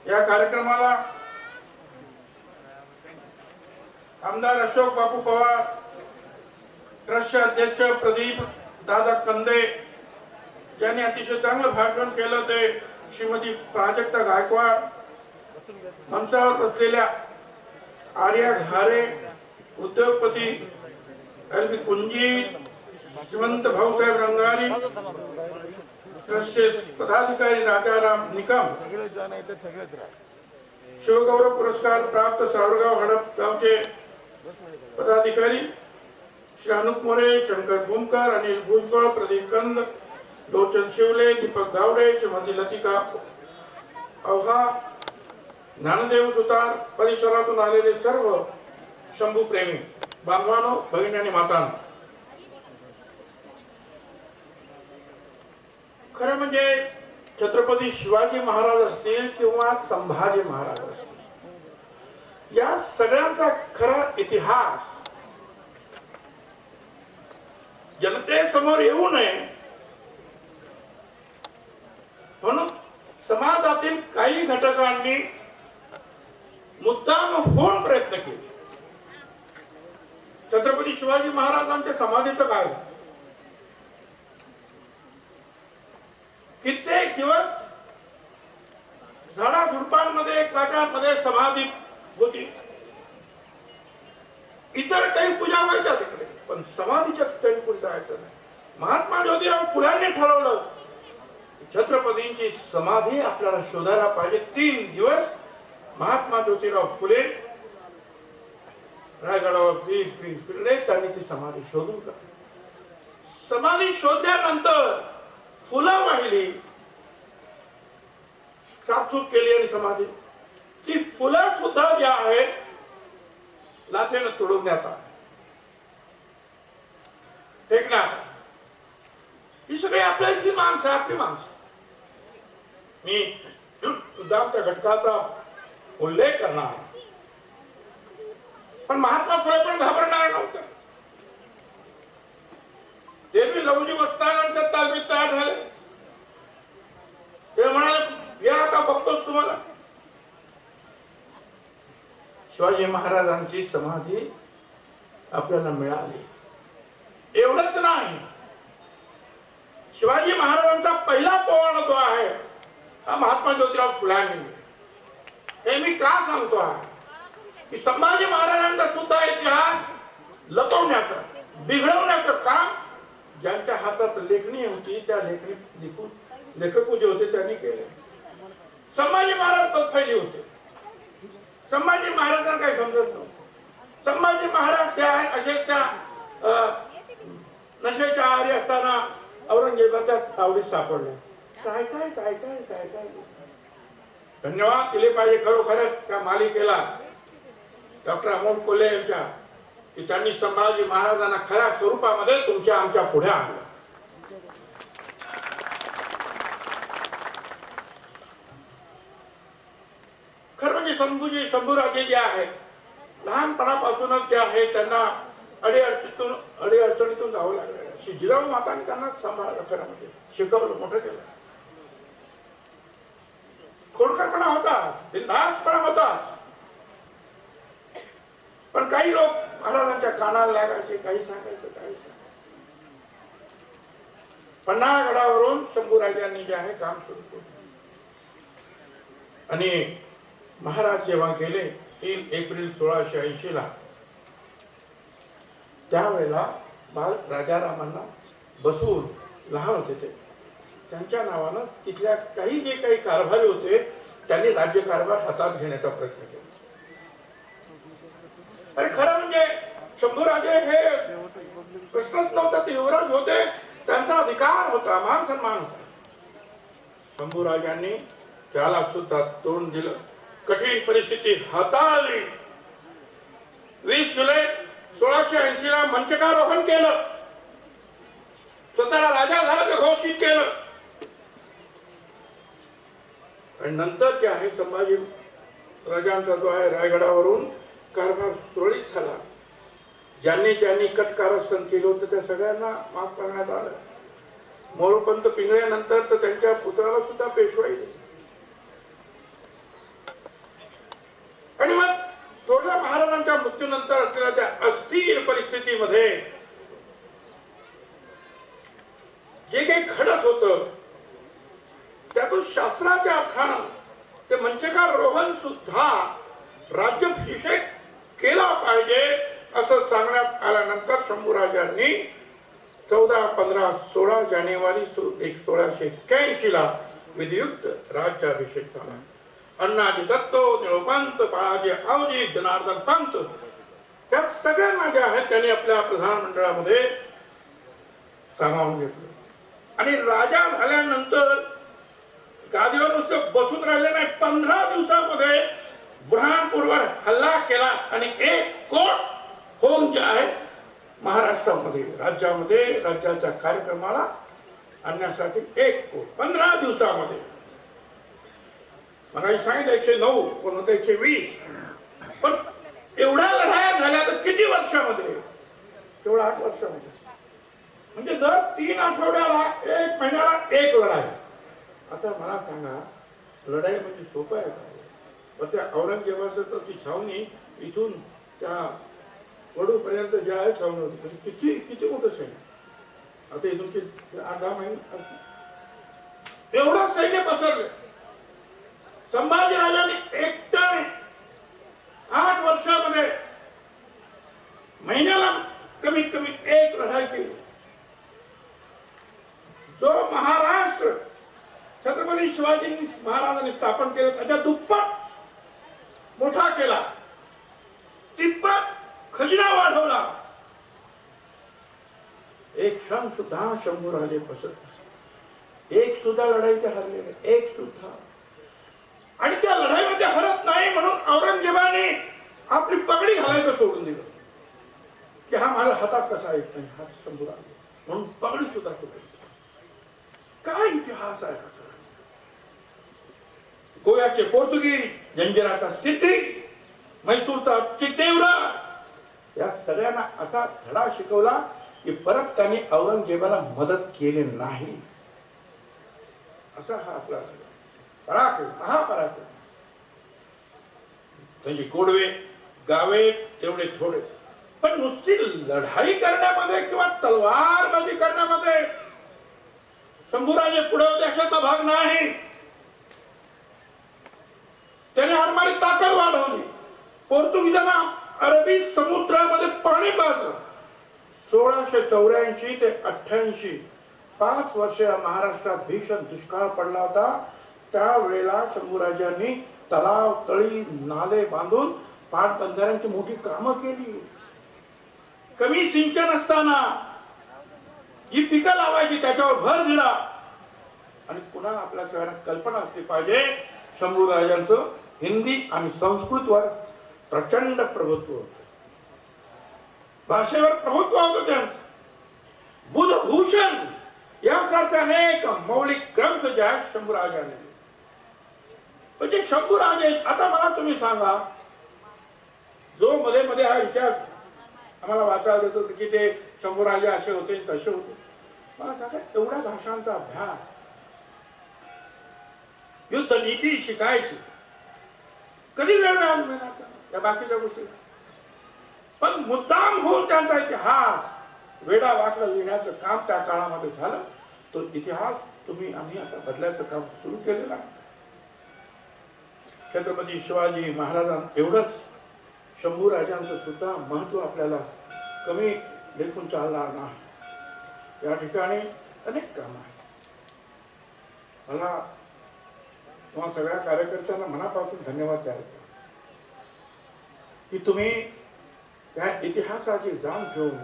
या कार्यक्रमाला आमदार अशोक बापू पवार, ट्रस्टचे अध्यक्ष प्रदीप दादा कंदे यांनी अतिशय चांगलं भाषण केलं ते श्रीमती प्राजक्ता गायकवाड, मंचावर बसलेल्या आर्या घारे, उद्योगपती एल बी कुंजी, श्रीमंत भाऊसाहेब रंगारी, ट्रस्टचे पदाधिकारी राजाराम निकम, शिवगौरव पुरस्कार प्राप्त सावरगाव हडप गावचे पदाधिकारी श्री अनुप मोरे, शंकर भूमकर, अनिल भुजबळ, प्रदीप कंद, लोचन शिवले, दीपक गावडे, श्रीमती लतिका अवघा, ज्ञानदेव सुतार, परिसरातून आलेले सर्व शंभू प्रेमी बांधवांनो, भगिनी आणि मातांनो, खरं म्हणजे छत्रपती शिवाजी महाराज असतील किंवा संभाजी महाराज असतील, या सगळ्यांचा खरा इतिहास जनतेसमोर येऊ नये म्हणून समाजातील काही घटकांनी मुद्दाम होऊन प्रयत्न केले. छत्रपती शिवाजी महाराजांच्या समाधीचं काय, कित्येक दिवस झाडाझुडपांमध्ये, काट्यांमध्ये समाधी होती. इतर काही पूजा व्हायच्या तिकडे, पण समाधीच्या ठिकाणी पुढे जायचं नाही. महात्मा ज्योतिराव फुल्यांनी ठरवलं छत्रपतींची समाधी आपल्याला शोधायला पाहिजे. 3 दिवस महात्मा ज्योतिराव फुले रायगडावर फिरले, त्यांनी ती समाधी शोधून काढली. समाधी शोधल्यानंतर फुलं वाहिली, साफसूफ केली आणि समाधी, ती फुलं सुद्धा जी आहेत लाथेनं तुडवण्यात आली, फेकण्यात. ही सगळी आपल्याची माणसं, आपली माणसं. मी सुद्धा त्या घटकाचा उल्लेख करणार, पण महात्मा फुले पण घाबरणार नव्हते. ते बी लवजी मस्तानांच्या तालमीत तयार झाले. ते म्हणाले या का बघतोच तुम्हाला. शिवाजी महाराजांची समाधी आपल्याला मिळाली. एवढंच नाही, शिवाजी महाराजांचा पहिला पोवाडा जो आहे हा महात्मा ज्योतिराव फुल्यांनी. हे मी का सांगतो आहे की संभाजी महाराजांचा सुद्धा इतिहास लपवण्याचं, बिघडवण्याचं काम ज्यांच्या हातात लेखणी होती त्या लेखणी लिखून लेखक जे होते त्यांनी केले. संभाजी महाराज पदफैली होते. संभाजी महाराजांना काही समजत नव्हतं. संभाजी महाराज जे आहेत असे त्या नशेच्या आहारी असताना औरंगजेबाच्या तावडीत सापडले. काय काय काय काय काय काय धन्यवाद दिले पाहिजे खरोखरच त्या मालिकेला डॉक्टर अमोल कोल्हे यांच्या, की त्यांनी संभाजी महाराजांना खऱ्या स्वरूपामध्ये तुमच्या आमच्या पुढे आणलं. खरं म्हणजे शंभूराजे जे आहेत लहानपणापासूनच जे आहे त्यांना अडीअडचणीतून जावं लागलं. जिजाऊ मातांनी त्यांना सांभाळलं, खरं म्हणजे शिकवलं, मोठं केलं. खोडकरपणा होता, बिनधास्तपणा होता, पण काही लोक महाराजांच्या कानाला लागायचे, काही सांगायचं, काही सांगायचं. पन्हाळगडावरून शंभूराजांनी जे आहे काम सुरू केलं आणि महाराज जेव्हा गेले 3 एप्रिल 1680 ला, त्यावेळेला बाल राजारामांना बसवून, लहान होते ते, त्यांच्या नावानं तिथल्या काही जे काही कारभारी होते त्यांनी राज्यकारभार हातात घेण्याचा प्रयत्न केला. अरे खरं म्हणजे शंभूराजे हे प्रश्नच नव्हता, ते युवराज होते, त्यांचा अधिकार होता, मान सन्मान होता. शंभूराजांनी त्याला सुद्धा तोंड दिलं, कठीण परिस्थिती हाताळली. 20 जुलै 1680 ला मंचकारोहण केलं, स्वतःला राजा झाल्याचं घोषित केलं. आणि नंतर जे आहे संभाजी राजांचा जो आहे रायगडावरून कारभार सुरळीत झाला. ज्यांनी ज्यांनी कटकारस्थान केलं होतं त्या सगळ्यांना माफ करण्यात आलं. मोरोपंत पिंगळ्यानंतर तर त्यांच्या पुत्राला सुद्धा पेशवाई दिली. त्यातून शास्त्राच्या अर्थानं ते मंचकार रोहन सुद्धा राज्याभिषेक केला पाहिजे असं सांगण्यात आल्यानंतर शंभूराजांनी 14, 15, 16 जानेवारी 1681 ला विधियुक्त राज्याभिषेक झाला. अण्णाजी दत्त, निळोपंत, बाळाजी आवजी, जनार्दन पंत त्या सगळ्यांना जे आहेत त्यांनी आपल्या प्रधानमंडळामध्ये सामावून घेतलं. आणि राजा झाल्यानंतर गादीवर नुसतं बसून राहिले नाही, 15 दिवसामध्ये बुरहानपूरवर हल्ला केला आणि 1 कोट होऊन जे आहे महाराष्ट्रामध्ये राज्यामध्ये राज्याच्या कार्यक्रमाला आणण्यासाठी 1 कोट 15 दिवसामध्ये. मला सांगितलं 109 कोण होतं 120. पण एवढ्या लढाया झाल्या तर किती वर्षामध्ये? तेवढ्या 8 वर्षामध्ये. म्हणजे दर 3 आठवड्याला 1 महिन्याला 1 लढाई. आता मला सांगा लढाई म्हणजे सोपं आहे का? त्या औरंगजेबाचं ती छावणी इथून त्या वडूपर्यंत जे आहे छावणी होती म्हणजे किती मोठं सैन्य. आता इथून 8-10 महिने एवढं सैन्य पसरले. संभाजीराजांनी एकट्याने 8 वर्षामध्ये महिन्याला कमीत कमी 1 लढाई केली. जो महाराष्ट्र छत्रपती शिवाजी महाराजांनी स्थापन केलं त्याच्या दुप्पट मोठा केला, तिप्पट खजिना वाढवला. एक क्षण सुद्धा शंभूराजे बसत, एक सुद्धा लढाईचे हरलेले, एक सुद्धा. आणि त्या लढाईमध्ये हरत नाही म्हणून औरंगजेबाने आपली पगडी घालायचं सोडून दिलं की हा माझ्या हातात कसा येत नाही, हा शंभूराजे म्हणून पगडी सुद्धा तुटली. काय इतिहास आहे. गोव्याचे पोर्तुगीज, जंजिराचा सिद्धी, मैसूरचा चित्तेवरा या सगळ्यांना असा धडा शिकवला की परत त्यांनी औरंगजेबाला मदत केली नाही. असा हा आपला पराक्रम, महापराक्रम. त्यांची गोडवे गावे तेवढे थोडे, पण नुसती लढाई करण्यामध्ये किंवा तलवारबाजी करण्यामध्ये शंभूराजे पुढे होते अशाचा भाग नाही. त्याने आरमारी ताकद वाढवली. पोर्तुगीजांना अरबी समुद्रामध्ये पाणी पाजलं. 1684 ते 88 5 वर्ष महाराष्ट्रात भीषण दुष्काळ पडला होता. त्यावेळेला शंभूराजांनी तलाव, तळी, नाले बांधून पाटबंधाऱ्यांची मोठी कामं केली. कमी सिंचन असताना ही पिकं लावायची त्याच्यावर भर दिला. आणि पुन्हा आपल्या सगळ्यांना कल्पना असली पाहिजे शंभूराजांचं हिंदी आणि संस्कृतवर प्रचंड प्रभुत्व होतं. भाषेवर प्रभुत्व होतं त्यांचं. बुधभूषण यासारखे अनेक मौलिक ग्रंथ जे आहेत शंभूराजांनी. म्हणजे शंभूराजे, आता मला तुम्ही सांगा, जो मध्ये मध्ये हा इतिहास आम्हाला वाचायला देतो की ते शंभूराजे असे होते तसे होते, मला सांगा एवढ्या भाषांचा अभ्यास, युद्ध नीती शिकायची, कधी वेळ मिळाला या बाकीच्या गोष्टी. पण मुद्दाम होऊन त्यांचा इतिहास वेडा वाकडा लिहिण्याचं काम त्या काळामध्ये झालं. तो इतिहास आम्ही आता बदलायचं काम सुरू केलेलं आहे. छत्रपती शिवाजी महाराजांना एवढंच शंभूराजांचं सुद्धा महत्व आपल्याला कमी लेखून चालणार नाही. या ठिकाणी अनेक काम आहेत. मला तुम्हा सगळ्या कार्यकर्त्यांना मनापासून धन्यवाद द्यायचे की तुम्ही या इतिहासाची जाण घेऊन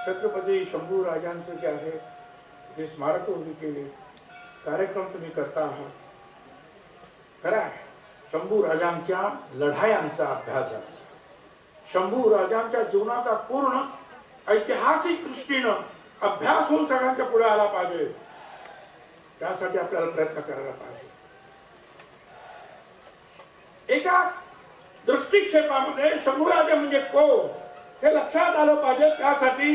छत्रपती शंभूराजांचं जे आहे जे स्मारक उभी केली, कार्यक्रम तुम्ही करता आहात. खरं आहे, शंभूराजांच्या लढायांचा अभ्यास आहे. शंभूराजांच्या जीवनाचा पूर्ण ऐतिहासिक दृष्टीनं अभ्यास होऊन सगळ्यांच्या पुढे आला पाहिजे. त्यासाठी आपल्याला प्रयत्न करायला पाहिजे. एका दृष्टिक्षेपामध्ये शंभूराजे म्हणजे कोण हे लक्षात आलं पाहिजे. त्यासाठी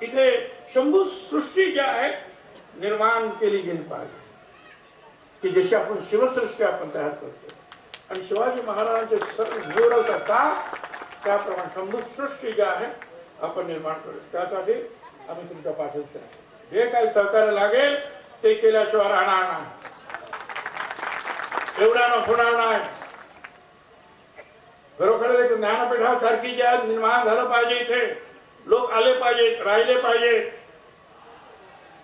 इथे शंभू सृष्टी जी आहे निर्माण केली गेली पाहिजे की जशी आपण शिवसृष्टी आपण तयार करतो आणि शिवाजी महाराजांचे सर्व निवडतात त्याप्रमाणे शंभू सृष्टी जी आहे आपण निर्माण करू. त्यासाठी आम्ही तुमच्या पाठीशी जे काही सहकार्य लागेल ते केल्याशिवाय राहणार नाही. एवढ्यानं होणार नाही. खरोखर एक ज्ञानपीठासारखी ज्या निर्माण झालं पाहिजे, इथे लोक आले पाहिजेत, राहिले पाहिजेत,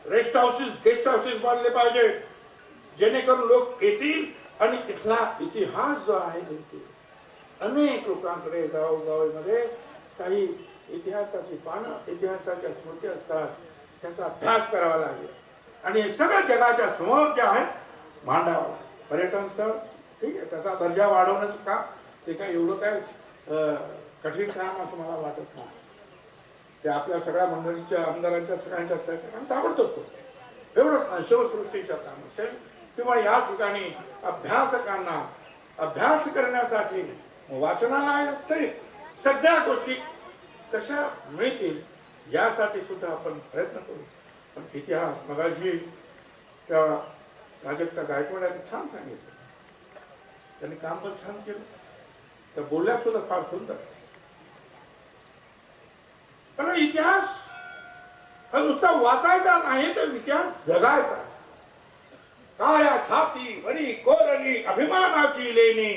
रेस्ट हाऊसेस गेस्ट हाऊसेस बांधले पाहिजे, जेणेकरून लोक येतील आणि इथला इतिहास जो आहे अनेक लोकांकडे गावोगावीमध्ये काही इतिहासाची पानं, इतिहासाच्या स्मृती असतात, त्याचा अभ्यास करावा लागेल आणि हे सगळं जगाच्या समोर जे आहे मांडावं. पर्यटन स्थळ ठीक आहे, त्याचा दर्जा वाढवण्याचं काम ते काय एवढं काय कठीण काम असं मला वाटत नाही. ते आपल्या सगळ्या मंडळीच्या आमदारांच्या सगळ्यांच्या सहकार्याने ताबडतोब एवढंच नाही, शिवसृष्टीचं काम असेल किंवा या ठिकाणी अभ्यासकांना अभ्यास करण्यासाठी वाचनालय असते, सगळ्या गोष्टी कशा मिळतील यासाठी सुद्धा आपण प्रयत्न करू. पण इतिहास मगाशी त्या राजक्का गायकवाड यांनी छान सांगितलं, त्यांनी काम पण छान केलं, त्या बोलल्या सुद्धा फार सुंदर. पण इतिहास हा नुसता वाचायचा नाही तर इतिहास जगायचा. काया छाती वरी कोरली अभिमानाची लेणी,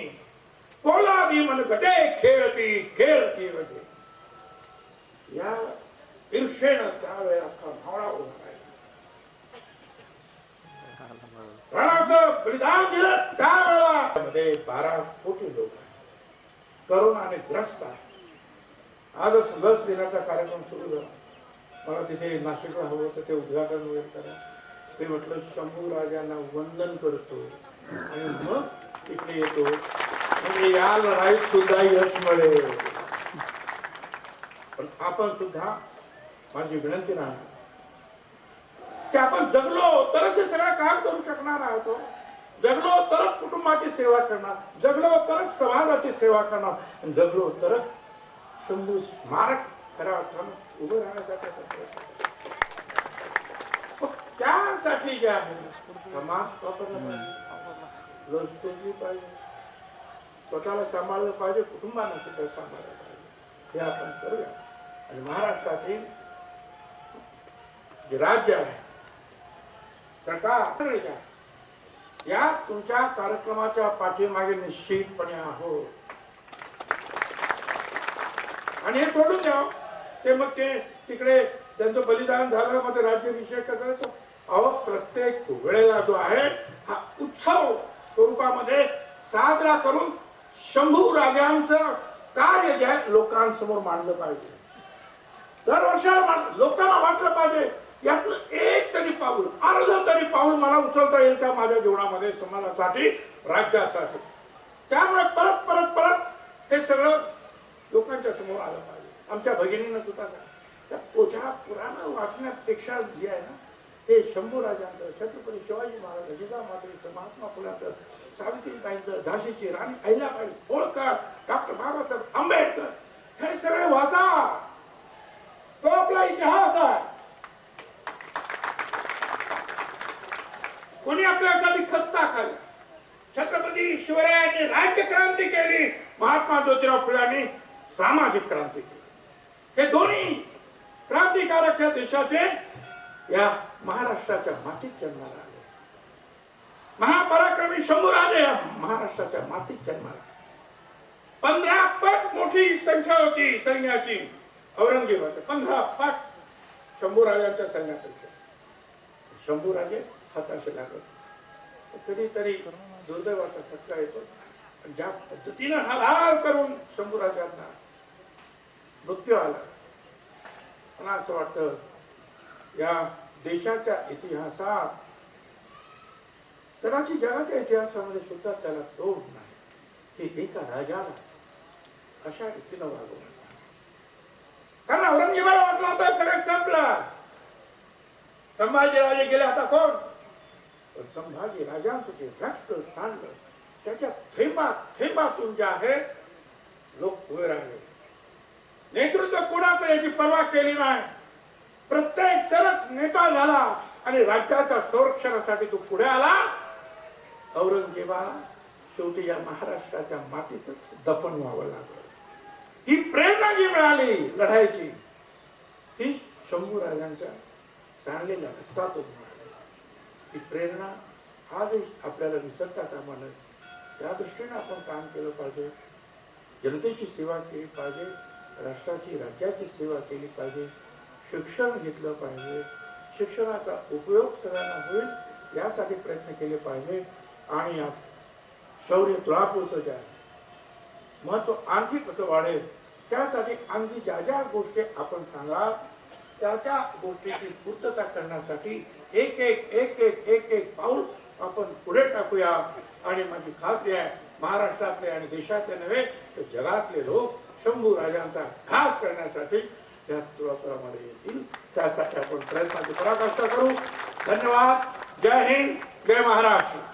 पोलादी मन गटे खेळती खेळती वजे. या ईर्षेनं त्यावेळेला अख्खा भावळा उभा राहिला. प्राणाचं बलिदान दिलं त्यावेळेला मध्ये 12 कोटी लोक करोनाने ग्रस्त आहे. आजच लस देण्याचा कार्यक्रम सुरू झाला. मला तिथे नाशिकला हवं होतं, ते उद्घाटन वगैरे करा. ते म्हटलं शंभू राजांना वंदन करतो आणि मग इकडे येतो, म्हणजे या लढाईत सुद्धा यश मिळेल. पण आपण सुद्धा माझी विनंती नाही की आपण जगलो तरच हे सगळं काम करू शकणार आहोत. जगलो तरच कुटुंबाची सेवा करणार, जगलो तरच समाजाची सेवा करणार, जगलो तरच शंभू स्मारक खऱ्या अर्थानं उभं राहण्यासाठी त्यासाठी जे आहे मास्क वापरला पाहिजे, लस टोचली पाहिजे, स्वतःला सांभाळलं पाहिजे, कुटुंबाला सुद्धा सांभाळलं पाहिजे. हे आपण करूया. आणि महाराष्ट्रातील जे राज्य आहे, सरकार या तुमच्या कार्यक्रमाच्या पाठीमागे निश्चितपणे आहोत. आणि हे सोडून द्या ते मग ते तिकडे त्यांचं बलिदान झालं मध्ये राज्याभिषेक करायचं. अहो प्रत्येक वेळेला जो आहे हा उत्सव स्वरूपामध्ये साजरा करून शंभू राजांचं कार्य जे आहे लोकांसमोर मांडलं पाहिजे. दरवर्षाला लोकांना वाटलं पाहिजे यातलं एक तरी पाऊल, अर्ध तरी पाऊल मला उचलता येईल का माझ्या जीवनामध्ये, समाजासाठी, राज्यासाठी. त्यामुळे परत परत परत हे सगळं लोकांच्या समोर आलं पाहिजे. आमच्या भगिनीनं सुद्धा त्या ओझ्या पुराण वाचण्यापेक्षा जे आहे ना हे शंभू राजांचं, छत्रपती शिवाजी महाराज, जिजामातेचं, महात्मा फुलाचं, सावित्रीबाईंचं, झाशीची राणी अहिल्याबाई होळकर, डॉक्टर बाबासाहेब आंबेडकर हे सगळे वाचा. तो आपला इतिहास आहे. कोणी आपल्यासाठी खस्ता खाल्ला. छत्रपती शिवरायांनी राज्य क्रांती केली, महात्मा ज्योतिराव फुल्यांनी सामाजिक क्रांती केली. हे दोन्ही क्रांतिकारक या देशाचे या महाराष्ट्राच्या मातीत जन्माला आले. महापराक्रमी शंभूराजे या महाराष्ट्राच्या मातीत जन्माला. 15 पट मोठी संख्या होती सैन्याची औरंगजेबाच्या, 15 पट शंभूराजांच्या सैन्यापेक्षा. शंभूराजे हाताशी लागत. कधीतरी दुर्दैवाचा फटका येतो. ज्या पद्धतीनं हाल करून शंभूराजांना मृत्यू आला, मला असं वाटतं या देशाच्या इतिहासात, कदाचित जगाच्या इतिहासामध्ये सुद्धा त्याला तोड नाही की एका राजाला अशा रीतीनं वागवलं. कारण औरंगजेबाला वाटला होता सगळं संपलं, संभाजीराजे गेले, आता कोण? पण संभाजी राजांचं जे रक्त सांडलं त्याच्या थेंबातून जे आहे लोक उभे राहिले. नेतृत्व कोणाचं याची पर्वा केली नाही. प्रत्येक जणच नेता झाला आणि राज्याच्या संरक्षणासाठी तो पुढे आला. औरंगजेबाला शेवटी या महाराष्ट्राच्या मातीतच दफन व्हावं लागलं. ही प्रेरणा जी मिळाली लढायची ती शंभूराजांच्या सांडलेल्या रक्तातून मिळाली. ही प्रेरणा आजही आपल्याला विसरता कामा नये. त्या दृष्टीने आपण काम केलं पाहिजे. जनतेची सेवा केली पाहिजे, राष्ट्राची राज्याची सेवा केली पाहिजे, शिक्षण घेतलं पाहिजे, शिक्षणाचा उपयोग सगळ्यांना होईल यासाठी प्रयत्न केले पाहिजे. आणि यात शौर्य तुळापूरचं जे आहे महत्व आणखी कसं वाढेल त्यासाठी आणखी ज्या ज्या गोष्टी आपण सांगाल त्या त्या गोष्टीची पूर्तता करण्यासाठी एक एक एक एक एक एक पाऊल आपण पुढे टाकूया. आणि माझी खात्री आहे महाराष्ट्रातले आणि देशातले नव्हे तर जगातले लोक शंभू राजांचा घास करण्यासाठी त्या तुळापुरामध्ये येतील. त्यासाठी आपण प्रयत्नाची पराकाष्ठा करू. धन्यवाद. जय हिंद, जय महाराष्ट्र.